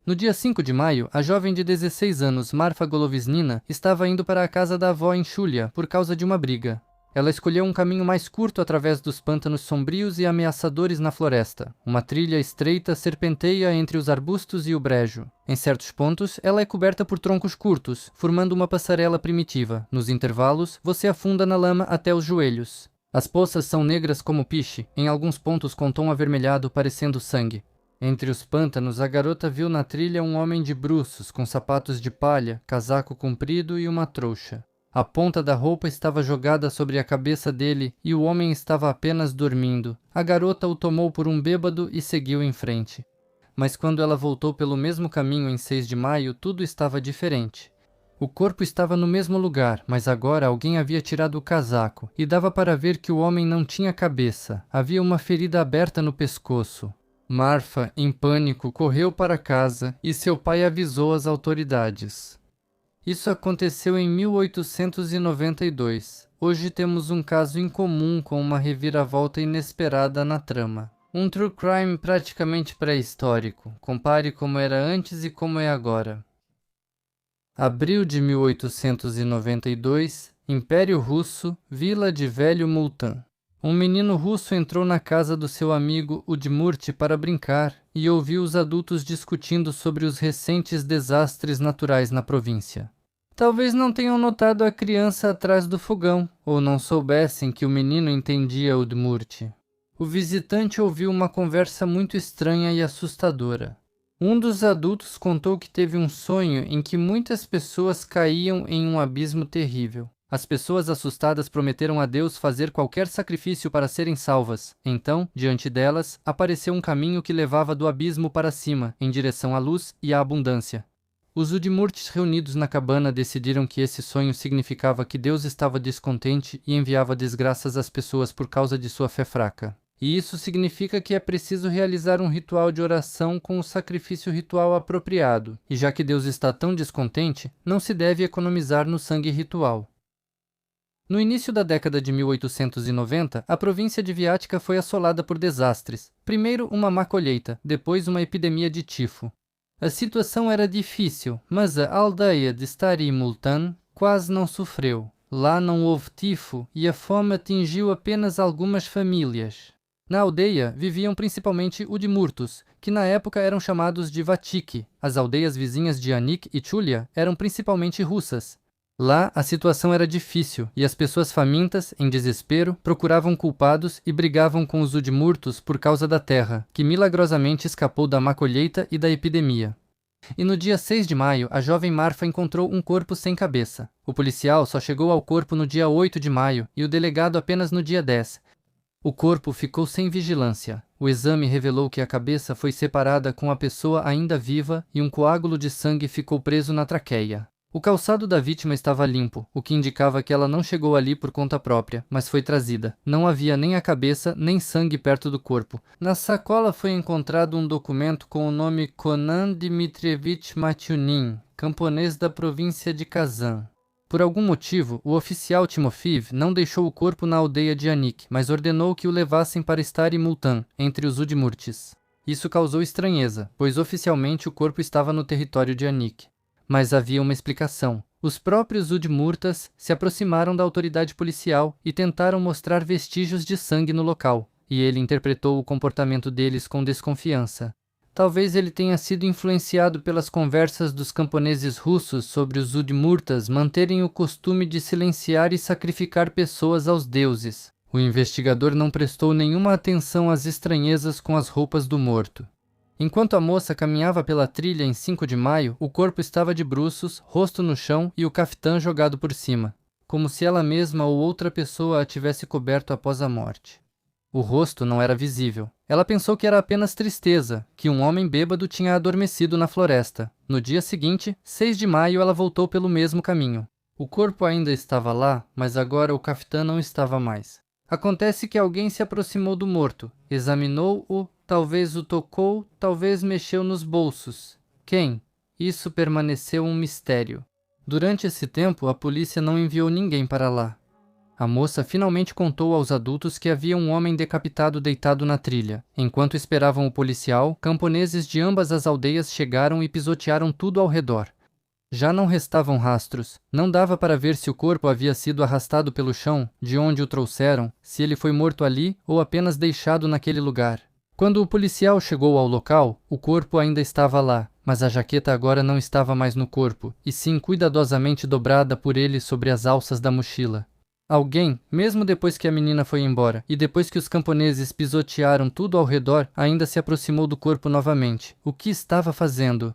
No dia 5 de maio, a jovem de 16 anos, Marfa Golovesnina, estava indo para a casa da avó em Chulia por causa de uma briga. Ela escolheu um caminho mais curto através dos pântanos sombrios e ameaçadores na floresta. Uma trilha estreita serpenteia entre os arbustos e o brejo. Em certos pontos, ela é coberta por troncos curtos, formando uma passarela primitiva. Nos intervalos, você afunda na lama até os joelhos. As poças são negras como piche, em alguns pontos com tom avermelhado parecendo sangue. Entre os pântanos, a garota viu na trilha um homem de bruços, com sapatos de palha, casaco comprido e uma trouxa. A ponta da roupa estava jogada sobre a cabeça dele e o homem estava apenas dormindo. A garota o tomou por um bêbado e seguiu em frente. Mas quando ela voltou pelo mesmo caminho em 6 de maio, tudo estava diferente. O corpo estava no mesmo lugar, mas agora alguém havia tirado o casaco e dava para ver que o homem não tinha cabeça. Havia uma ferida aberta no pescoço. Marfa, em pânico, correu para casa e seu pai avisou as autoridades. Isso aconteceu em 1892. Hoje temos um caso incomum com uma reviravolta inesperada na trama. Um true crime praticamente pré-histórico. Compare como era antes e como é agora. Abril de 1892, Império Russo, Vila de Velho Multan. Um menino russo entrou na casa do seu amigo Udmurt para brincar e ouviu os adultos discutindo sobre os recentes desastres naturais na província. Talvez não tenham notado a criança atrás do fogão, ou não soubessem que o menino entendia Udmurt. O visitante ouviu uma conversa muito estranha e assustadora. Um dos adultos contou que teve um sonho em que muitas pessoas caíam em um abismo terrível. As pessoas assustadas prometeram a Deus fazer qualquer sacrifício para serem salvas. Então, diante delas, apareceu um caminho que levava do abismo para cima, em direção à luz e à abundância. Os Udmurts reunidos na cabana decidiram que esse sonho significava que Deus estava descontente e enviava desgraças às pessoas por causa de sua fé fraca. E isso significa que é preciso realizar um ritual de oração com o sacrifício ritual apropriado. E já que Deus está tão descontente, não se deve economizar no sangue ritual. No início da década de 1890, a província de Viatica foi assolada por desastres. Primeiro uma má colheita, depois uma epidemia de tifo. A situação era difícil, mas a aldeia de Stari Multan quase não sofreu. Lá não houve tifo e a fome atingiu apenas algumas famílias. Na aldeia viviam principalmente Udmurtos, que na época eram chamados de Vatiki. As aldeias vizinhas de Anik e Chulia eram principalmente russas. Lá a situação era difícil e as pessoas famintas, em desespero, procuravam culpados e brigavam com os Udmurtos por causa da terra, que milagrosamente escapou da má colheita e da epidemia. E no dia 6 de maio, a jovem Marfa encontrou um corpo sem cabeça. O policial só chegou ao corpo no dia 8 de maio e o delegado apenas no dia 10. O corpo ficou sem vigilância. O exame revelou que a cabeça foi separada com a pessoa ainda viva e um coágulo de sangue ficou preso na traqueia. O calçado da vítima estava limpo, o que indicava que ela não chegou ali por conta própria, mas foi trazida. Não havia nem a cabeça, nem sangue perto do corpo. Na sacola foi encontrado um documento com o nome Konan Dmitrievich Matyunin, camponês da província de Kazan. Por algum motivo, o oficial Timofeev não deixou o corpo na aldeia de Anik, mas ordenou que o levassem para Stari Multan, entre os Udmurtes. Isso causou estranheza, pois oficialmente o corpo estava no território de Anik. Mas havia uma explicação. Os próprios Udmurtas se aproximaram da autoridade policial e tentaram mostrar vestígios de sangue no local, e ele interpretou o comportamento deles com desconfiança. Talvez ele tenha sido influenciado pelas conversas dos camponeses russos sobre os Udmurtas manterem o costume de silenciar e sacrificar pessoas aos deuses. O investigador não prestou nenhuma atenção às estranhezas com as roupas do morto. Enquanto a moça caminhava pela trilha em 5 de maio, o corpo estava de bruços, rosto no chão e o caftã jogado por cima, como se ela mesma ou outra pessoa a tivesse coberto após a morte. O rosto não era visível. Ela pensou que era apenas tristeza, que um homem bêbado tinha adormecido na floresta. No dia seguinte, 6 de maio, ela voltou pelo mesmo caminho. O corpo ainda estava lá, mas agora o caftã não estava mais. Acontece que alguém se aproximou do morto, examinou-o, talvez o tocou, talvez mexeu nos bolsos. Quem? Isso permaneceu um mistério. Durante esse tempo, a polícia não enviou ninguém para lá. A moça finalmente contou aos adultos que havia um homem decapitado deitado na trilha. Enquanto esperavam o policial, camponeses de ambas as aldeias chegaram e pisotearam tudo ao redor. Já não restavam rastros. Não dava para ver se o corpo havia sido arrastado pelo chão, de onde o trouxeram, se ele foi morto ali ou apenas deixado naquele lugar. Quando o policial chegou ao local, o corpo ainda estava lá, mas a jaqueta agora não estava mais no corpo, e sim cuidadosamente dobrada por ele sobre as alças da mochila. Alguém, mesmo depois que a menina foi embora, e depois que os camponeses pisotearam tudo ao redor, ainda se aproximou do corpo novamente. O que estava fazendo?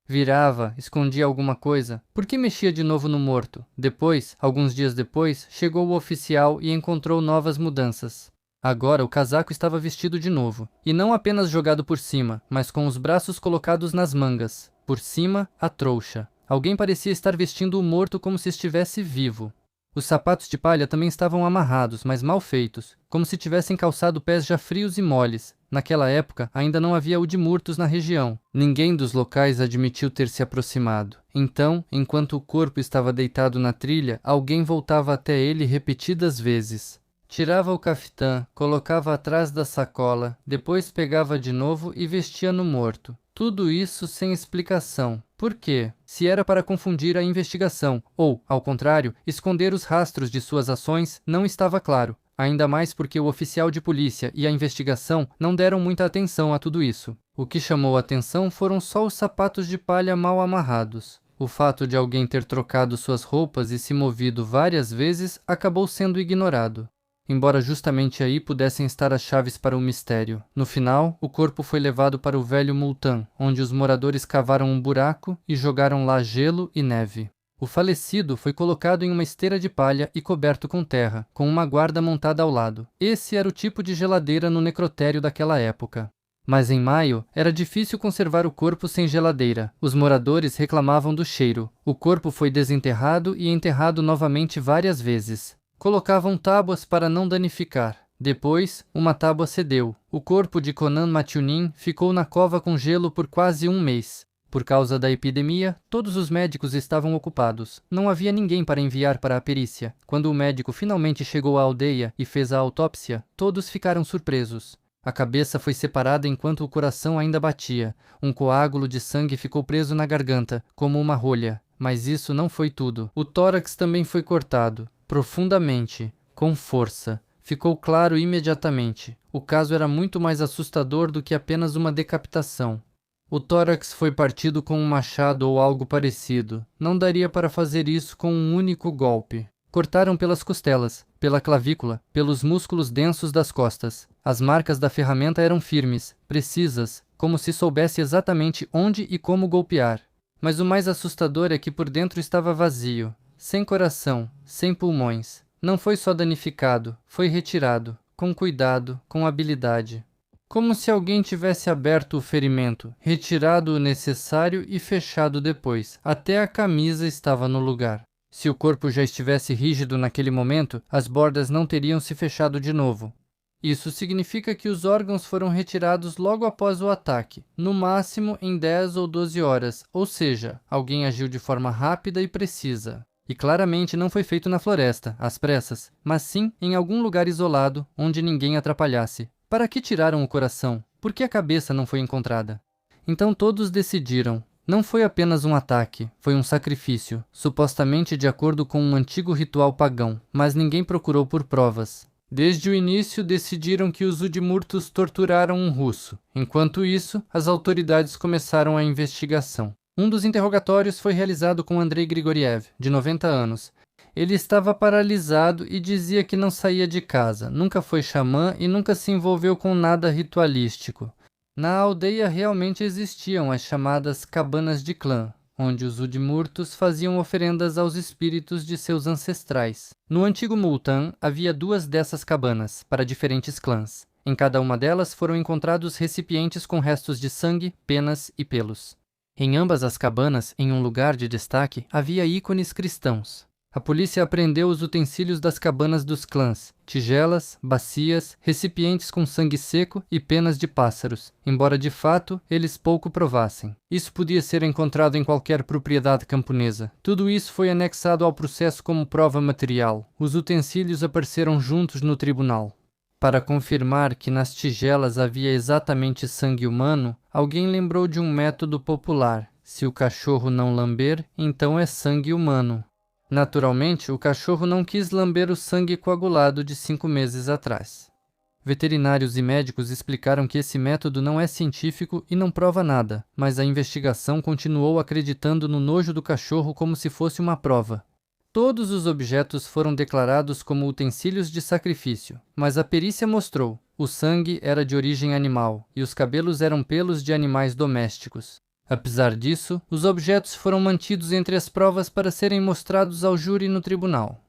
Virava, escondia alguma coisa. Por que mexia de novo no morto? Depois, alguns dias depois, chegou o oficial e encontrou novas mudanças. Agora o casaco estava vestido de novo, e não apenas jogado por cima, mas com os braços colocados nas mangas. Por cima, a trouxa. Alguém parecia estar vestindo o morto como se estivesse vivo. Os sapatos de palha também estavam amarrados, mas mal feitos, como se tivessem calçado pés já frios e moles. Naquela época, ainda não havia udimurtos na região. Ninguém dos locais admitiu ter se aproximado. Então, enquanto o corpo estava deitado na trilha, alguém voltava até ele repetidas vezes. Tirava o caftã, colocava atrás da sacola, depois pegava de novo e vestia no morto. Tudo isso sem explicação. Por quê? Se era para confundir a investigação, ou, ao contrário, esconder os rastros de suas ações, não estava claro. Ainda mais porque o oficial de polícia e a investigação não deram muita atenção a tudo isso. O que chamou a atenção foram só os sapatos de palha mal amarrados. O fato de alguém ter trocado suas roupas e se movido várias vezes acabou sendo ignorado. Embora justamente aí pudessem estar as chaves para o mistério. No final, o corpo foi levado para o velho Multan, onde os moradores cavaram um buraco e jogaram lá gelo e neve. O falecido foi colocado em uma esteira de palha e coberto com terra, com uma guarda montada ao lado. Esse era o tipo de geladeira no necrotério daquela época. Mas em maio, era difícil conservar o corpo sem geladeira. Os moradores reclamavam do cheiro. O corpo foi desenterrado e enterrado novamente várias vezes. Colocavam tábuas para não danificar. Depois, uma tábua cedeu. O corpo de Conan Matunin ficou na cova com gelo por quase um mês. Por causa da epidemia, todos os médicos estavam ocupados. Não havia ninguém para enviar para a perícia. Quando o médico finalmente chegou à aldeia e fez a autópsia, todos ficaram surpresos. A cabeça foi separada enquanto o coração ainda batia. Um coágulo de sangue ficou preso na garganta, como uma rolha. Mas isso não foi tudo. O tórax também foi cortado. Profundamente, com força. Ficou claro imediatamente. O caso era muito mais assustador do que apenas uma decapitação. O tórax foi partido com um machado ou algo parecido. Não daria para fazer isso com um único golpe. Cortaram pelas costelas, pela clavícula, pelos músculos densos das costas. As marcas da ferramenta eram firmes, precisas, como se soubesse exatamente onde e como golpear. Mas o mais assustador é que por dentro estava vazio. Sem coração, sem pulmões. Não foi só danificado, foi retirado, com cuidado, com habilidade. Como se alguém tivesse aberto o ferimento, retirado o necessário e fechado depois. Até a camisa estava no lugar. Se o corpo já estivesse rígido naquele momento, as bordas não teriam se fechado de novo. Isso significa que os órgãos foram retirados logo após o ataque, no máximo em 10 ou 12 horas, ou seja, alguém agiu de forma rápida e precisa. E claramente não foi feito na floresta, às pressas, mas sim em algum lugar isolado, onde ninguém atrapalhasse. Para que tiraram o coração? Por que a cabeça não foi encontrada? Então todos decidiram. Não foi apenas um ataque, foi um sacrifício, supostamente de acordo com um antigo ritual pagão, mas ninguém procurou por provas. Desde o início decidiram que os Udmurtos torturaram um russo. Enquanto isso, as autoridades começaram a investigação. Um dos interrogatórios foi realizado com Andrei Grigoriev, de 90 anos. Ele estava paralisado e dizia que não saía de casa, nunca foi xamã e nunca se envolveu com nada ritualístico. Na aldeia realmente existiam as chamadas cabanas de clã, onde os Udmurtos faziam oferendas aos espíritos de seus ancestrais. No antigo Multan havia 2 dessas cabanas, para diferentes clãs. Em cada uma delas foram encontrados recipientes com restos de sangue, penas e pelos. Em ambas as cabanas, em um lugar de destaque, havia ícones cristãos. A polícia apreendeu os utensílios das cabanas dos clãs, tigelas, bacias, recipientes com sangue seco e penas de pássaros, embora de fato eles pouco provassem. Isso podia ser encontrado em qualquer propriedade camponesa. Tudo isso foi anexado ao processo como prova material. Os utensílios apareceram juntos no tribunal. Para confirmar que nas tigelas havia exatamente sangue humano, alguém lembrou de um método popular. Se o cachorro não lamber, então é sangue humano. Naturalmente, o cachorro não quis lamber o sangue coagulado de 5 meses atrás. Veterinários e médicos explicaram que esse método não é científico e não prova nada, mas a investigação continuou acreditando no nojo do cachorro como se fosse uma prova. Todos os objetos foram declarados como utensílios de sacrifício, mas a perícia mostrou: o sangue era de origem animal e os cabelos eram pelos de animais domésticos. Apesar disso, os objetos foram mantidos entre as provas para serem mostrados ao júri no tribunal.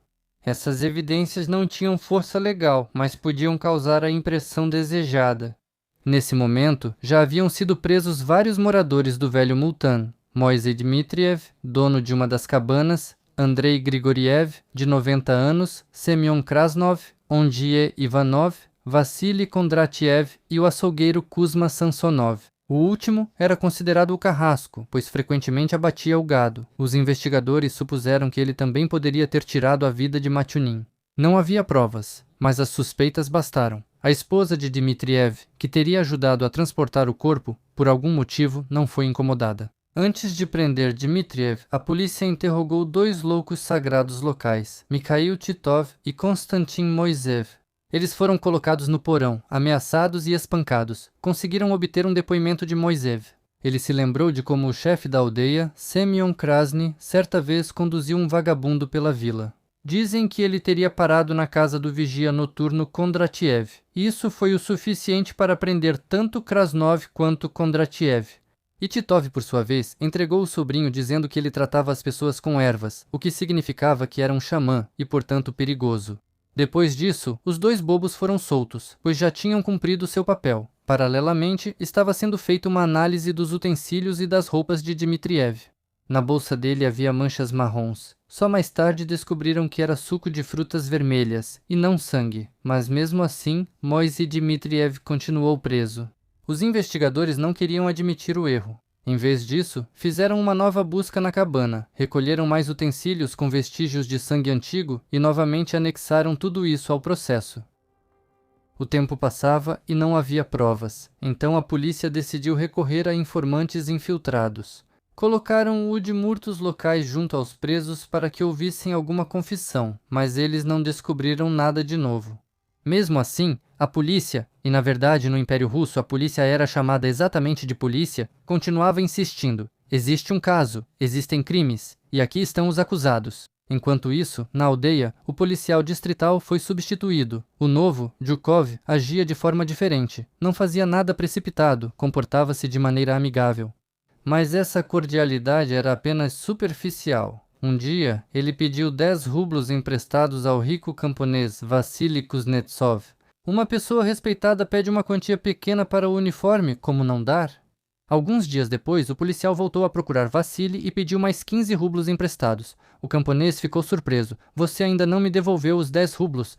Essas evidências não tinham força legal, mas podiam causar a impressão desejada. Nesse momento, já haviam sido presos vários moradores do Velho Multan: Moisei Dmitriev, dono de uma das cabanas, Andrei Grigoriev, de 90 anos, Semyon Krasnov, Ondie Ivanov, Vassily Kondratiev e o açougueiro Kuzma Sansonov. O último era considerado o carrasco, pois frequentemente abatia o gado. Os investigadores supuseram que ele também poderia ter tirado a vida de Matyunin. Não havia provas, mas as suspeitas bastaram. A esposa de Dmitriev, que teria ajudado a transportar o corpo, por algum motivo não foi incomodada. Antes de prender Dmitriev, a polícia interrogou 2 loucos sagrados locais, Mikhail Titov e Konstantin Moiseev. Eles foram colocados no porão, ameaçados e espancados. Conseguiram obter um depoimento de Moiseev. Ele se lembrou de como o chefe da aldeia, Semyon Krasny, certa vez conduziu um vagabundo pela vila. Dizem que ele teria parado na casa do vigia noturno Kondratiev. Isso foi o suficiente para prender tanto Krasnov quanto Kondratiev. E Titov, por sua vez, entregou o sobrinho dizendo que ele tratava as pessoas com ervas, o que significava que era um xamã e, portanto, perigoso. Depois disso, os 2 bobos foram soltos, pois já tinham cumprido seu papel. Paralelamente, estava sendo feita uma análise dos utensílios e das roupas de Dmitriev. Na bolsa dele havia manchas marrons. Só mais tarde descobriram que era suco de frutas vermelhas, e não sangue. Mas mesmo assim, Moisei Dmitriev continuou preso. Os investigadores não queriam admitir o erro. Em vez disso, fizeram uma nova busca na cabana, recolheram mais utensílios com vestígios de sangue antigo e novamente anexaram tudo isso ao processo. O tempo passava e não havia provas, então a polícia decidiu recorrer a informantes infiltrados. Colocaram udmurtos locais junto aos presos para que ouvissem alguma confissão, mas eles não descobriram nada de novo. Mesmo assim, a polícia, e na verdade no Império Russo a polícia era chamada exatamente de polícia, continuava insistindo: existe um caso, existem crimes, e aqui estão os acusados. Enquanto isso, na aldeia, o policial distrital foi substituído. O novo, Zhukov, agia de forma diferente. Não fazia nada precipitado, comportava-se de maneira amigável. Mas essa cordialidade era apenas superficial. Um dia, ele pediu 10 rublos emprestados ao rico camponês Vassily Kuznetsov. Uma pessoa respeitada pede uma quantia pequena para o uniforme, como não dar? Alguns dias depois, o policial voltou a procurar Vassily e pediu mais 15 rublos emprestados. O camponês ficou surpreso. Você ainda não me devolveu os 10 rublos.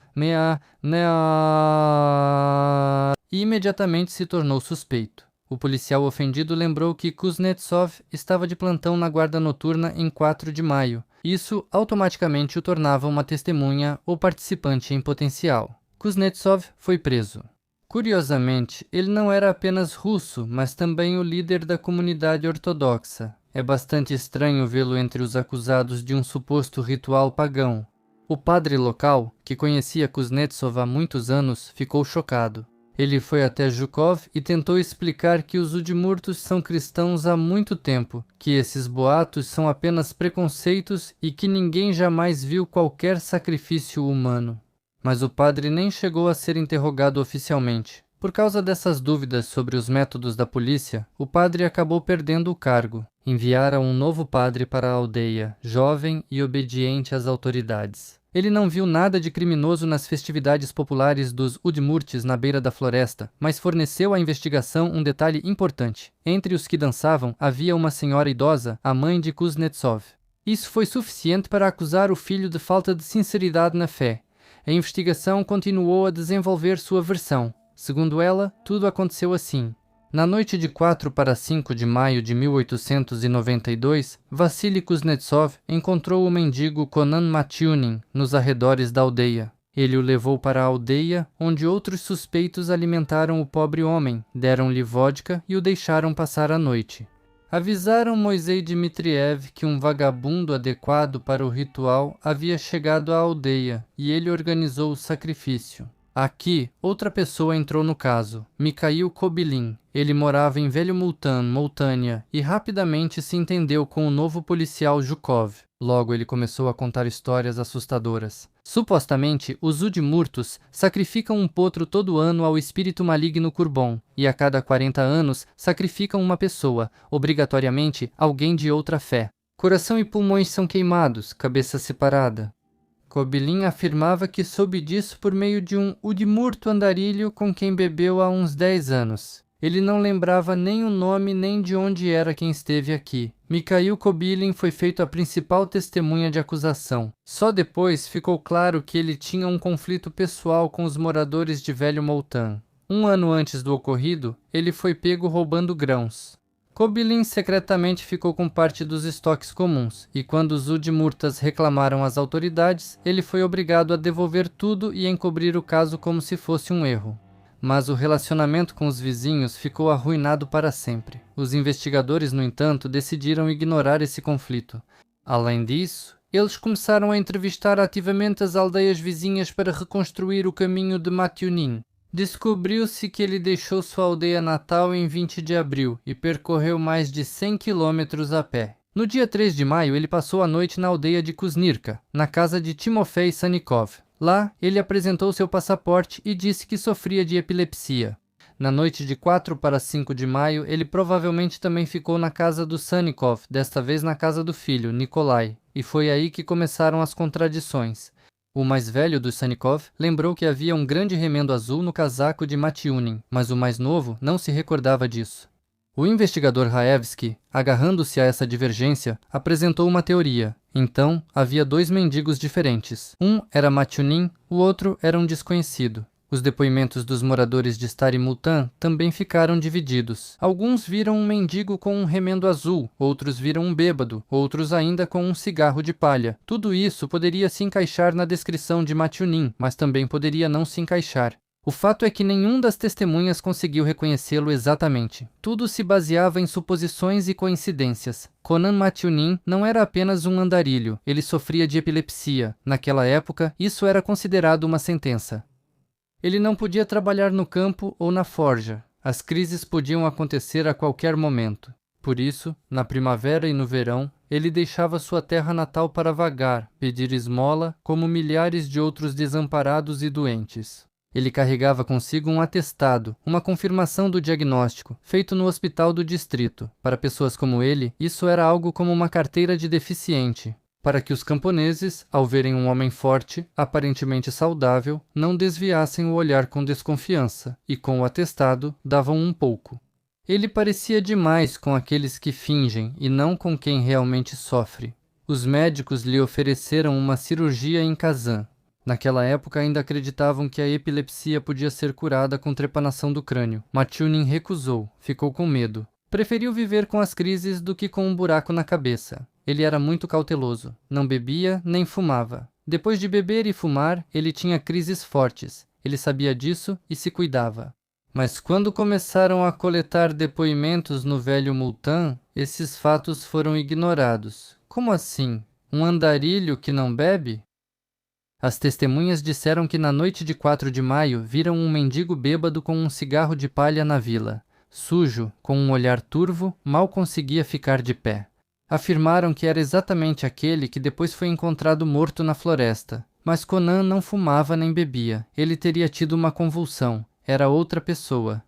E imediatamente se tornou suspeito. O policial ofendido lembrou que Kuznetsov estava de plantão na guarda noturna em 4 de maio. Isso automaticamente o tornava uma testemunha ou participante em potencial. Kuznetsov foi preso. Curiosamente, ele não era apenas russo, mas também o líder da comunidade ortodoxa. É bastante estranho vê-lo entre os acusados de um suposto ritual pagão. O padre local, que conhecia Kuznetsov há muitos anos, ficou chocado. Ele foi até Zhukov e tentou explicar que os udmurtos são cristãos há muito tempo, que esses boatos são apenas preconceitos e que ninguém jamais viu qualquer sacrifício humano. Mas o padre nem chegou a ser interrogado oficialmente. Por causa dessas dúvidas sobre os métodos da polícia, o padre acabou perdendo o cargo. Enviaram um novo padre para a aldeia, jovem e obediente às autoridades. Ele não viu nada de criminoso nas festividades populares dos Udmurtes na beira da floresta, mas forneceu à investigação um detalhe importante. Entre os que dançavam havia uma senhora idosa, a mãe de Kuznetsov. Isso foi suficiente para acusar o filho de falta de sinceridade na fé. A investigação continuou a desenvolver sua versão. Segundo ela, tudo aconteceu assim. Na noite de 4 para 5 de maio de 1892, Vassili Kuznetsov encontrou o mendigo Konan Matyunin nos arredores da aldeia. Ele o levou para a aldeia, onde outros suspeitos alimentaram o pobre homem, deram-lhe vodka e o deixaram passar a noite. Avisaram Moisei Dmitriev que um vagabundo adequado para o ritual havia chegado à aldeia e ele organizou o sacrifício. Aqui, outra pessoa entrou no caso, Mikhail Kobilin. Ele morava em Velho Multan, Moutânia, e rapidamente se entendeu com o novo policial Zhukov. Logo ele começou a contar histórias assustadoras. Supostamente, os Udmurtos sacrificam um potro todo ano ao espírito maligno Kurbon, e a cada 40 anos sacrificam uma pessoa, obrigatoriamente alguém de outra fé. Coração e pulmões são queimados, cabeça separada. Kobilin afirmava que soube disso por meio de um Udmurto andarilho com quem bebeu há uns 10 anos. Ele não lembrava nem o nome nem de onde era quem esteve aqui. Mikhail Kobilin foi feito a principal testemunha de acusação. Só depois ficou claro que ele tinha um conflito pessoal com os moradores de Velho Multan. Um ano antes do ocorrido, ele foi pego roubando grãos. Kobilin secretamente ficou com parte dos estoques comuns, e quando os Udmurtas reclamaram às autoridades, ele foi obrigado a devolver tudo e encobrir o caso como se fosse um erro. Mas o relacionamento com os vizinhos ficou arruinado para sempre. Os investigadores, no entanto, decidiram ignorar esse conflito. Além disso, eles começaram a entrevistar ativamente as aldeias vizinhas para reconstruir o caminho de Matyunin. Descobriu-se que ele deixou sua aldeia natal em 20 de abril e percorreu mais de 100 quilômetros a pé. No dia 3 de maio, ele passou a noite na aldeia de Kuznirka, na casa de Timofei Sannikov. Lá, ele apresentou seu passaporte e disse que sofria de epilepsia. Na noite de 4 para 5 de maio, ele provavelmente também ficou na casa do Sannikov, desta vez na casa do filho, Nikolai, e foi aí que começaram as contradições. O mais velho dos Sannikov lembrou que havia um grande remendo azul no casaco de Matyunin, mas o mais novo não se recordava disso. O investigador Raevski, agarrando-se a essa divergência, apresentou uma teoria. Então, havia dois mendigos diferentes. Um era Matyunin, o outro era um desconhecido. Os depoimentos dos moradores de Stary Multan também ficaram divididos. Alguns viram um mendigo com um remendo azul, outros viram um bêbado, outros ainda com um cigarro de palha. Tudo isso poderia se encaixar na descrição de Matyunin, mas também poderia não se encaixar. O fato é que nenhum das testemunhas conseguiu reconhecê-lo exatamente. Tudo se baseava em suposições e coincidências. Konan Matyunin não era apenas um andarilho, ele sofria de epilepsia. Naquela época, isso era considerado uma sentença. Ele não podia trabalhar no campo ou na forja. As crises podiam acontecer a qualquer momento. Por isso, na primavera e no verão, ele deixava sua terra natal para vagar, pedir esmola, como milhares de outros desamparados e doentes. Ele carregava consigo um atestado, uma confirmação do diagnóstico, feito no hospital do distrito. Para pessoas como ele, isso era algo como uma carteira de deficiente. Para que os camponeses, ao verem um homem forte, aparentemente saudável, não desviassem o olhar com desconfiança, e com o atestado davam um pouco. Ele parecia demais com aqueles que fingem e não com quem realmente sofre. Os médicos lhe ofereceram uma cirurgia em Kazan. Naquela época ainda acreditavam que a epilepsia podia ser curada com trepanação do crânio. Matyunin recusou, ficou com medo. Preferiu viver com as crises do que com um buraco na cabeça. Ele era muito cauteloso, não bebia nem fumava. Depois de beber e fumar, ele tinha crises fortes. Ele sabia disso e se cuidava. Mas quando começaram a coletar depoimentos no Velho Multan, esses fatos foram ignorados. Como assim? Um andarilho que não bebe? As testemunhas disseram que na noite de 4 de maio viram um mendigo bêbado com um cigarro de palha na vila. Sujo, com um olhar turvo, mal conseguia ficar de pé. Afirmaram que era exatamente aquele que depois foi encontrado morto na floresta. Mas Konan não fumava nem bebia. Ele teria tido uma convulsão. Era outra pessoa.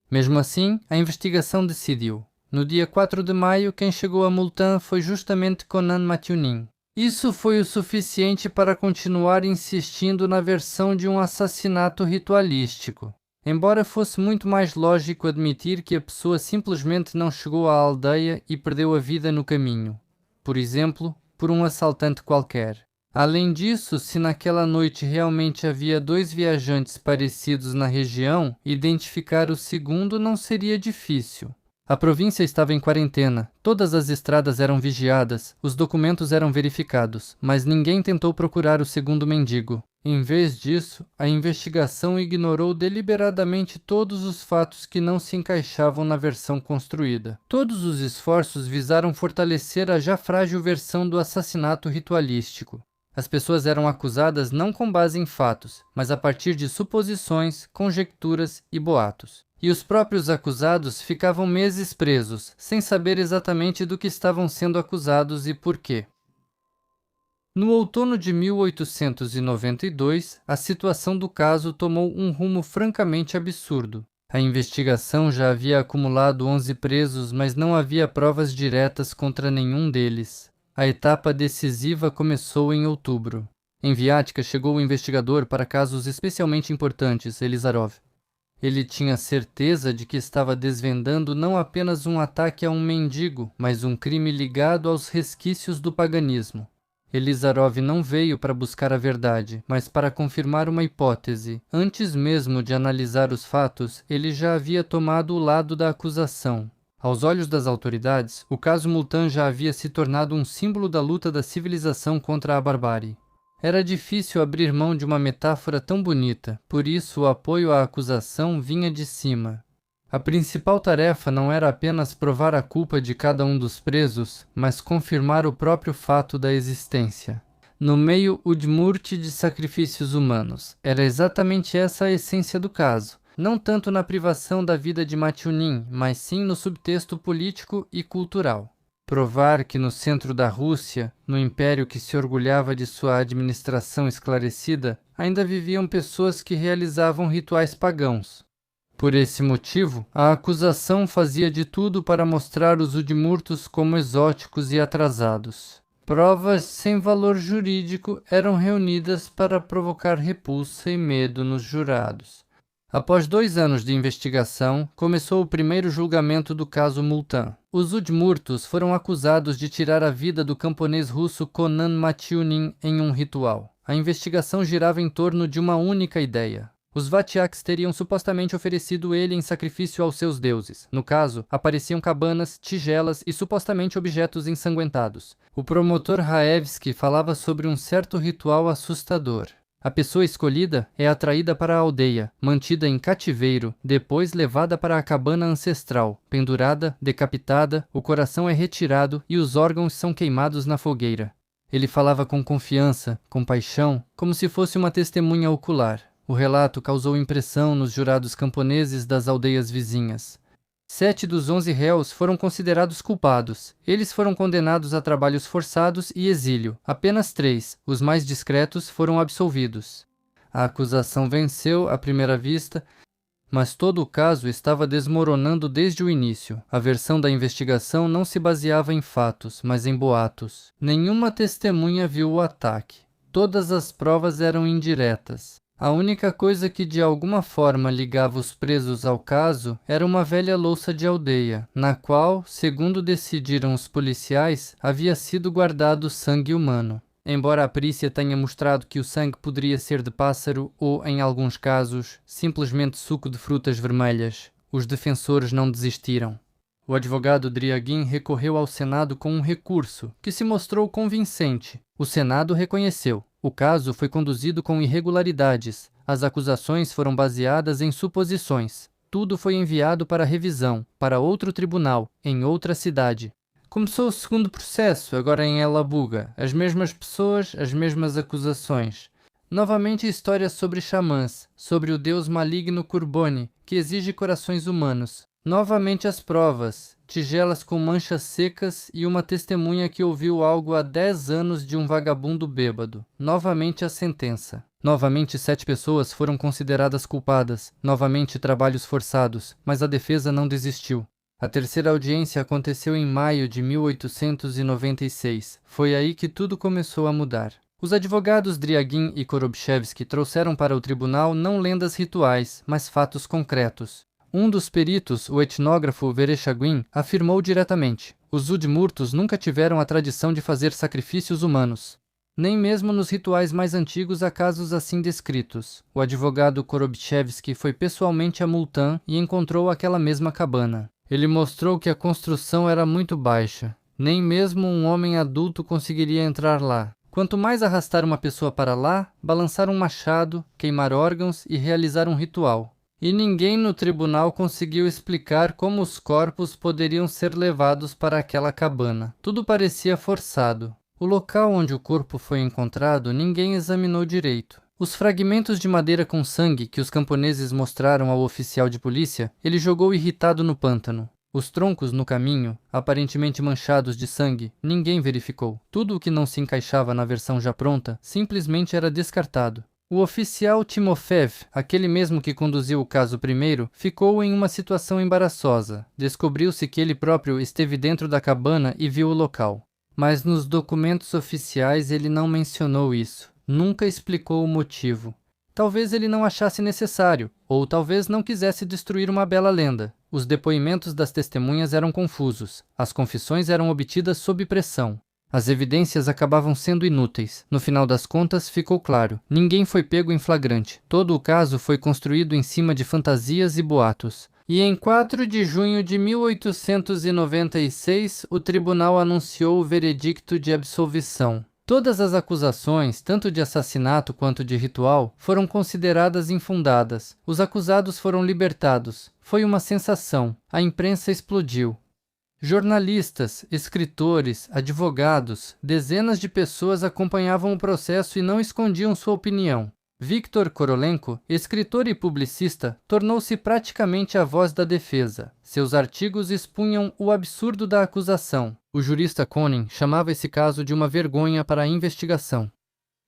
Mesmo assim, a investigação decidiu. No dia 4 de maio, quem chegou a Multan foi justamente Konan Matyunin. Isso foi o suficiente para continuar insistindo na versão de um assassinato ritualístico. Embora fosse muito mais lógico admitir que a pessoa simplesmente não chegou à aldeia e perdeu a vida no caminho. Por exemplo, por um assaltante qualquer. Além disso, se naquela noite realmente havia 2 viajantes parecidos na região, identificar o segundo não seria difícil. A província estava em quarentena, todas as estradas eram vigiadas, os documentos eram verificados, mas ninguém tentou procurar o segundo mendigo. Em vez disso, a investigação ignorou deliberadamente todos os fatos que não se encaixavam na versão construída. Todos os esforços visaram fortalecer a já frágil versão do assassinato ritualístico. As pessoas eram acusadas não com base em fatos, mas a partir de suposições, conjecturas e boatos. E os próprios acusados ficavam meses presos, sem saber exatamente do que estavam sendo acusados e por quê. No outono de 1892, a situação do caso tomou um rumo francamente absurdo. A investigação já havia acumulado 11 presos, mas não havia provas diretas contra nenhum deles. A etapa decisiva começou em outubro. Em Viatka chegou o investigador para casos especialmente importantes, Elizarov. Ele tinha certeza de que estava desvendando não apenas um ataque a um mendigo, mas um crime ligado aos resquícios do paganismo. Elizarov não veio para buscar a verdade, mas para confirmar uma hipótese. Antes mesmo de analisar os fatos, ele já havia tomado o lado da acusação. Aos olhos das autoridades, o caso Multan já havia se tornado um símbolo da luta da civilização contra a barbárie. Era difícil abrir mão de uma metáfora tão bonita, por isso o apoio à acusação vinha de cima. A principal tarefa não era apenas provar a culpa de cada um dos presos, mas confirmar o próprio fato da existência. No meio udmurte de sacrifícios humanos, era exatamente essa a essência do caso. Não tanto na privação da vida de Matiunin, mas sim no subtexto político e cultural. Provar que no centro da Rússia, no império que se orgulhava de sua administração esclarecida, ainda viviam pessoas que realizavam rituais pagãos. Por esse motivo, a acusação fazia de tudo para mostrar os udmurtos como exóticos e atrasados. Provas sem valor jurídico eram reunidas para provocar repulsa e medo nos jurados. Após 2 anos de investigação, começou o primeiro julgamento do caso Multan. Os udmurtos foram acusados de tirar a vida do camponês russo Konan Matiunin em um ritual. A investigação girava em torno de uma única ideia. Os Vatyaks teriam supostamente oferecido ele em sacrifício aos seus deuses. No caso, apareciam cabanas, tigelas e supostamente objetos ensanguentados. O promotor Raevski falava sobre um certo ritual assustador. A pessoa escolhida é atraída para a aldeia, mantida em cativeiro, depois levada para a cabana ancestral, pendurada, decapitada, o coração é retirado e os órgãos são queimados na fogueira. Ele falava com confiança, com paixão, como se fosse uma testemunha ocular. O relato causou impressão nos jurados camponeses das aldeias vizinhas. 7 dos 11 réus foram considerados culpados. Eles foram condenados a trabalhos forçados e exílio. Apenas 3, os mais discretos, foram absolvidos. A acusação venceu à primeira vista, mas todo o caso estava desmoronando desde o início. A versão da investigação não se baseava em fatos, mas em boatos. Nenhuma testemunha viu o ataque. Todas as provas eram indiretas. A única coisa que de alguma forma ligava os presos ao caso era uma velha louça de aldeia, na qual, segundo decidiram os policiais, havia sido guardado sangue humano. Embora a perícia tenha mostrado que o sangue poderia ser de pássaro ou, em alguns casos, simplesmente suco de frutas vermelhas, os defensores não desistiram. O advogado Driagin recorreu ao Senado com um recurso, que se mostrou convincente. O Senado reconheceu. O caso foi conduzido com irregularidades. As acusações foram baseadas em suposições. Tudo foi enviado para revisão, para outro tribunal, em outra cidade. Começou o segundo processo, agora em Elabuga. As mesmas pessoas, as mesmas acusações. Novamente histórias sobre xamãs, sobre o deus maligno Kurboni, que exige corações humanos. Novamente as provas, tigelas com manchas secas e uma testemunha que ouviu algo há 10 anos de um vagabundo bêbado. Novamente a sentença. Novamente 7 pessoas foram consideradas culpadas. Novamente trabalhos forçados, mas a defesa não desistiu. A terceira audiência aconteceu em maio de 1896. Foi aí que tudo começou a mudar. Os advogados Driagin e Korobchevsky trouxeram para o tribunal não lendas rituais, mas fatos concretos. Um dos peritos, o etnógrafo Vereshchagin, afirmou diretamente: os Udmurtos nunca tiveram a tradição de fazer sacrifícios humanos. Nem mesmo nos rituais mais antigos há casos assim descritos. O advogado Korobchevsky foi pessoalmente a Multan e encontrou aquela mesma cabana. Ele mostrou que a construção era muito baixa. Nem mesmo um homem adulto conseguiria entrar lá. Quanto mais arrastar uma pessoa para lá, balançar um machado, queimar órgãos e realizar um ritual. E ninguém no tribunal conseguiu explicar como os corpos poderiam ser levados para aquela cabana. Tudo parecia forçado. O local onde o corpo foi encontrado ninguém examinou direito. Os fragmentos de madeira com sangue que os camponeses mostraram ao oficial de polícia, ele jogou irritado no pântano. Os troncos no caminho, aparentemente manchados de sangue, ninguém verificou. Tudo o que não se encaixava na versão já pronta, simplesmente era descartado. O oficial Timofev, aquele mesmo que conduziu o caso primeiro, ficou em uma situação embaraçosa. Descobriu-se que ele próprio esteve dentro da cabana e viu o local. Mas nos documentos oficiais ele não mencionou isso. Nunca explicou o motivo. Talvez ele não achasse necessário, ou talvez não quisesse destruir uma bela lenda. Os depoimentos das testemunhas eram confusos. As confissões eram obtidas sob pressão. As evidências acabavam sendo inúteis. No final das contas, ficou claro. Ninguém foi pego em flagrante. Todo o caso foi construído em cima de fantasias e boatos. E em 4 de junho de 1896, o tribunal anunciou o veredicto de absolvição. Todas as acusações, tanto de assassinato quanto de ritual, foram consideradas infundadas. Os acusados foram libertados. Foi uma sensação. A imprensa explodiu. Jornalistas, escritores, advogados, dezenas de pessoas acompanhavam o processo e não escondiam sua opinião. Viktor Korolenko, escritor e publicista, tornou-se praticamente a voz da defesa. Seus artigos expunham o absurdo da acusação. O jurista Konin chamava esse caso de uma vergonha para a investigação.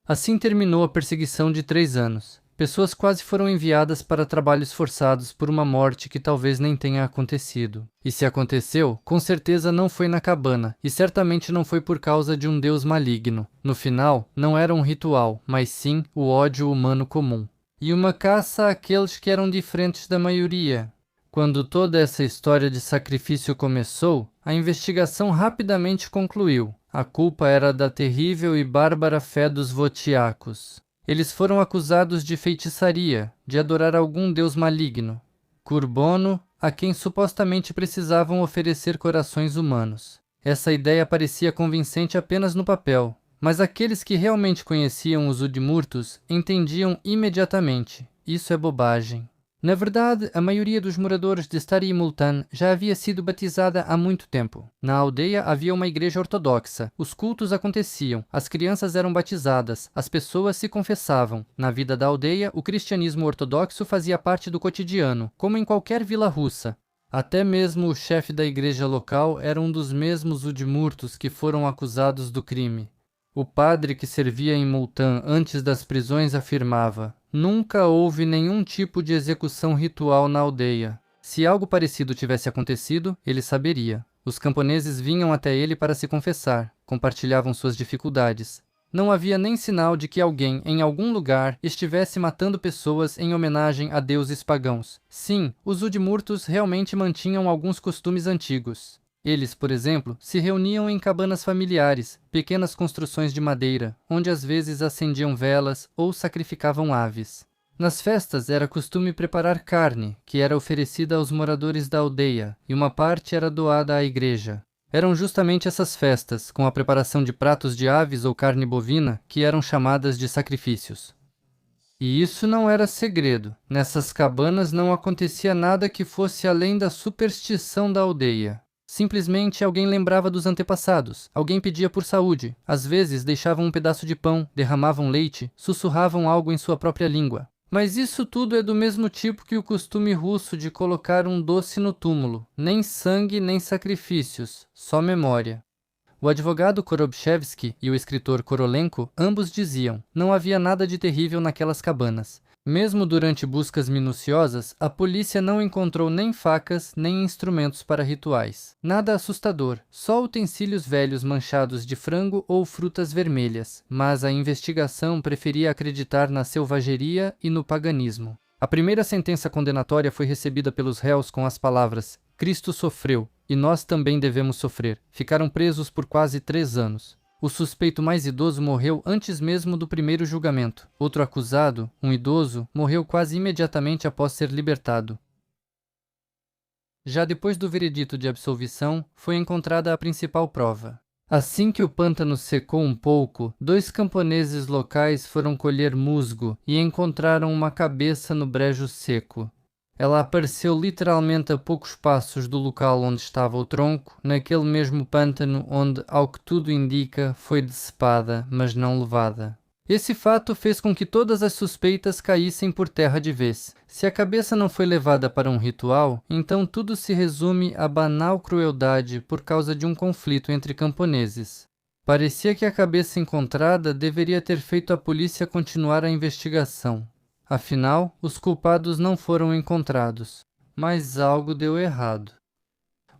Assim terminou a perseguição de 3 anos. Pessoas quase foram enviadas para trabalhos forçados por uma morte que talvez nem tenha acontecido. E se aconteceu, com certeza não foi na cabana, e certamente não foi por causa de um deus maligno. No final, não era um ritual, mas sim o ódio humano comum. E uma caça àqueles que eram diferentes da maioria. Quando toda essa história de sacrifício começou, a investigação rapidamente concluiu. A culpa era da terrível e bárbara fé dos votiacos. Eles foram acusados de feitiçaria, de adorar algum deus maligno, Kurbono, a quem supostamente precisavam oferecer corações humanos. Essa ideia parecia convincente apenas no papel, mas aqueles que realmente conheciam os Udmurtos entendiam imediatamente. Isso é bobagem. Na verdade, a maioria dos moradores de Stary Multan já havia sido batizada há muito tempo. Na aldeia havia uma igreja ortodoxa, os cultos aconteciam, as crianças eram batizadas, as pessoas se confessavam. Na vida da aldeia, o cristianismo ortodoxo fazia parte do cotidiano, como em qualquer vila russa. Até mesmo o chefe da igreja local era um dos mesmos Udmurtos que foram acusados do crime. O padre que servia em Multan antes das prisões afirmava: nunca houve nenhum tipo de execução ritual na aldeia. Se algo parecido tivesse acontecido, ele saberia. Os camponeses vinham até ele para se confessar, compartilhavam suas dificuldades. Não havia nem sinal de que alguém, em algum lugar, estivesse matando pessoas em homenagem a deuses pagãos. Sim, os Udmurtos realmente mantinham alguns costumes antigos. Eles, por exemplo, se reuniam em cabanas familiares, pequenas construções de madeira, onde às vezes acendiam velas ou sacrificavam aves. Nas festas era costume preparar carne, que era oferecida aos moradores da aldeia, e uma parte era doada à igreja. Eram justamente essas festas, com a preparação de pratos de aves ou carne bovina, que eram chamadas de sacrifícios. E isso não era segredo. Nessas cabanas não acontecia nada que fosse além da superstição da aldeia. Simplesmente alguém lembrava dos antepassados, alguém pedia por saúde, às vezes deixavam um pedaço de pão, derramavam leite, sussurravam algo em sua própria língua. Mas isso tudo é do mesmo tipo que o costume russo de colocar um doce no túmulo. Nem sangue, nem sacrifícios, só memória. O advogado Korobchevsky e o escritor Korolenko ambos diziam: não havia nada de terrível naquelas cabanas. Mesmo durante buscas minuciosas, a polícia não encontrou nem facas, nem instrumentos para rituais. Nada assustador, só utensílios velhos manchados de frango ou frutas vermelhas. Mas a investigação preferia acreditar na selvageria e no paganismo. A primeira sentença condenatória foi recebida pelos réus com as palavras: Cristo sofreu, e nós também devemos sofrer. Ficaram presos por quase 3 anos. O suspeito mais idoso morreu antes mesmo do primeiro julgamento. Outro acusado, um idoso, morreu quase imediatamente após ser libertado. Já depois do veredito de absolvição, foi encontrada a principal prova. Assim que o pântano secou um pouco, 2 camponeses locais foram colher musgo e encontraram uma cabeça no brejo seco. Ela apareceu literalmente a poucos passos do local onde estava o tronco, naquele mesmo pântano onde, ao que tudo indica, foi decepada, mas não levada. Esse fato fez com que todas as suspeitas caíssem por terra de vez. Se a cabeça não foi levada para um ritual, então tudo se resume à banal crueldade por causa de um conflito entre camponeses. Parecia que a cabeça encontrada deveria ter feito a polícia continuar a investigação. Afinal, os culpados não foram encontrados. Mas algo deu errado.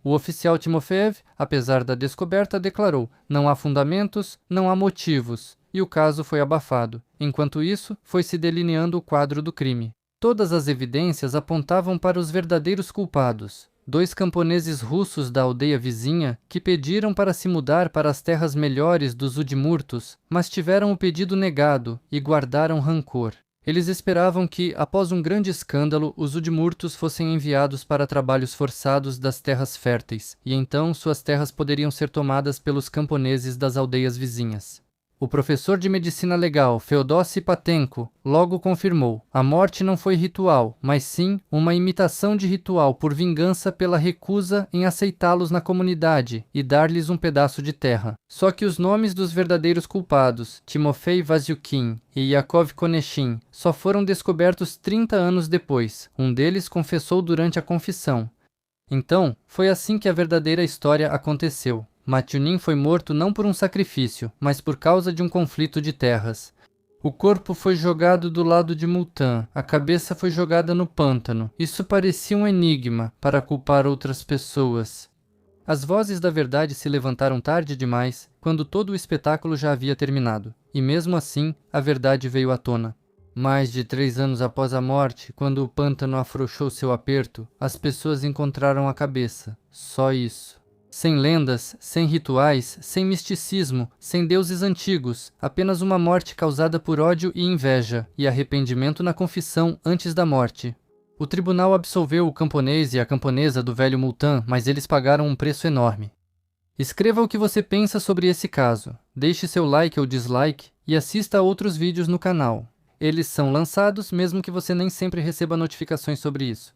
O oficial Timofeev, apesar da descoberta, declarou: não há fundamentos, não há motivos, e o caso foi abafado. Enquanto isso, foi se delineando o quadro do crime. Todas as evidências apontavam para os verdadeiros culpados. 2 camponeses russos da aldeia vizinha que pediram para se mudar para as terras melhores dos Udmurtos, mas tiveram o pedido negado e guardaram rancor. Eles esperavam que, após um grande escândalo, os Udmurtos fossem enviados para trabalhos forçados das terras férteis, e então suas terras poderiam ser tomadas pelos camponeses das aldeias vizinhas. O professor de medicina legal, Feodossy Patenko, logo confirmou: a morte não foi ritual, mas sim uma imitação de ritual por vingança pela recusa em aceitá-los na comunidade e dar-lhes um pedaço de terra. Só que os nomes dos verdadeiros culpados, Timofei Vasyukin e Yakov Koneshin, só foram descobertos 30 anos depois. Um deles confessou durante a confissão. Então, foi assim que a verdadeira história aconteceu. Matyunin foi morto não por um sacrifício, mas por causa de um conflito de terras. O corpo foi jogado do lado de Multan, a cabeça foi jogada no pântano. Isso parecia um enigma para culpar outras pessoas. As vozes da verdade se levantaram tarde demais, quando todo o espetáculo já havia terminado. E mesmo assim, a verdade veio à tona. Mais de 3 anos após a morte, quando o pântano afrouxou seu aperto, as pessoas encontraram a cabeça. Só isso. Sem lendas, sem rituais, sem misticismo, sem deuses antigos, apenas uma morte causada por ódio e inveja, e arrependimento na confissão antes da morte. O tribunal absolveu o camponês e a camponesa do velho Multan, mas eles pagaram um preço enorme. Escreva o que você pensa sobre esse caso, deixe seu like ou dislike e assista a outros vídeos no canal. Eles são lançados mesmo que você nem sempre receba notificações sobre isso.